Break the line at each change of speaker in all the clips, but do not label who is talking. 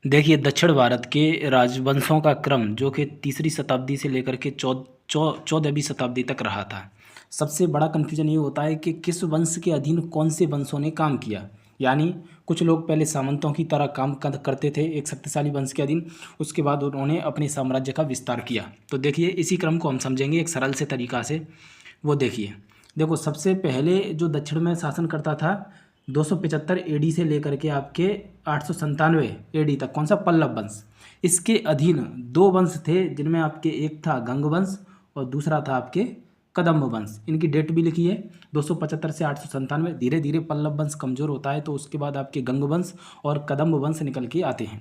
देखिए, दक्षिण भारत के राजवंशों का क्रम जो कि तीसरी शताब्दी से लेकर के 14वीं शताब्दी तक रहा था। सबसे बड़ा कन्फ्यूजन ये होता है कि किस वंश के अधीन कौन से वंशों ने काम किया। यानी कुछ लोग पहले सामंतों की तरह काम करते थे एक शक्तिशाली वंश के अधीन, उसके बाद उन्होंने अपने साम्राज्य का विस्तार किया। तो देखिए, इसी क्रम को हम समझेंगे एक सरल से तरीका से। वो देखिए, देखो, सबसे पहले जो दक्षिण में शासन करता था 275 एडी से लेकर के आपके 897 एडी तक, कौन सा? पल्लव वंश। इसके अधीन दो वंश थे जिनमें आपके एक था गंग वंश और दूसरा था आपके कदम्ब वंश। इनकी डेट भी लिखी है 275 से 897। धीरे धीरे पल्लव वंश कमज़ोर होता है तो उसके बाद आपके गंग वंश और कदम्ब वंश निकल के आते हैं।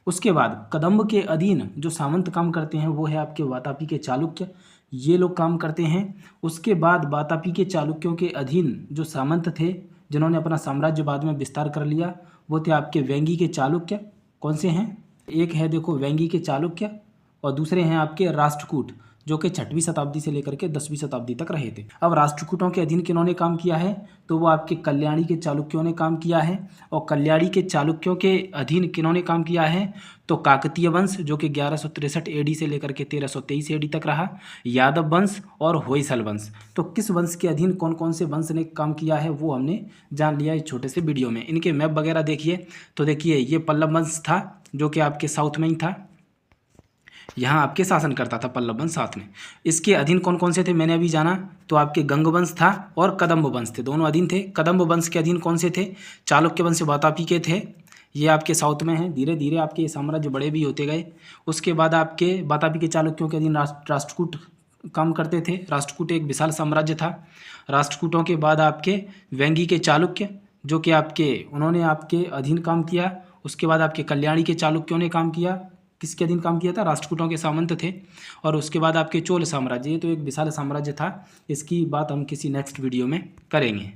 उसके बाद कदम्ब के अधीन जो सामंत काम करते हैं वो है आपके वातापी के चालुक्य, ये लोग काम करते हैं। उसके बाद वातापी के चालुक्यों के अधीन जो सामंत थे जिन्होंने अपना साम्राज्य बाद में विस्तार कर लिया वो थे आपके वेंगी के चालुक्य। कौन से हैं? एक है देखो वेंगी के चालुक्य और दूसरे हैं आपके राष्ट्रकूट जो कि 6वीं शताब्दी से लेकर के 10वीं शताब्दी तक रहे थे। अब राष्ट्रकूटों के अधीन किन्होंने काम किया है? तो वो आपके कल्याणी के चालुक्यों ने काम किया है। और कल्याणी के चालुक्यों के अधीन किन्होंने काम किया है? तो काकतीय वंश जो कि 1163 एडी से लेकर के 1323 एडी तक रहा, यादव वंश और होयसल वंश। तो किस वंश के अधीन कौन कौन से वंश ने काम किया है वो हमने जान लिया इस छोटे से वीडियो में। इनके मैप वगैरह देखिए तो देखिए, ये पल्लव वंश था जो कि आपके साउथ में ही था, यहाँ आपके शासन करता था पल्लव वंश साथ में। इसके अधीन कौन कौन से थे मैंने अभी जाना, तो आपके गंग वंश था और कदम्ब वंश थे, दोनों अधीन थे। कदम्ब वंश के अधीन कौन से थे? चालुक्य वंश वातापी के थे, ये आपके साउथ में हैं। धीरे धीरे आपके साम्राज्य बड़े भी होते गए। उसके बाद आपके वातापी के चालुक्यों के अधीन राष्ट्रकूट काम करते थे। राष्ट्रकूट एक विशाल साम्राज्य था। राष्ट्रकूटों के बाद आपके वेंगी के चालुक्य जो कि उन्होंने आपके अधीन काम किया। उसके बाद आपके कल्याणी के चालुक्यों ने काम किया। किसके अधीन काम किया था? राष्ट्रकूटों के सामंत थे। और उसके बाद आपके चोल साम्राज्य, ये तो एक विशाल साम्राज्य था। इसकी बात हम किसी नेक्स्ट वीडियो में करेंगे।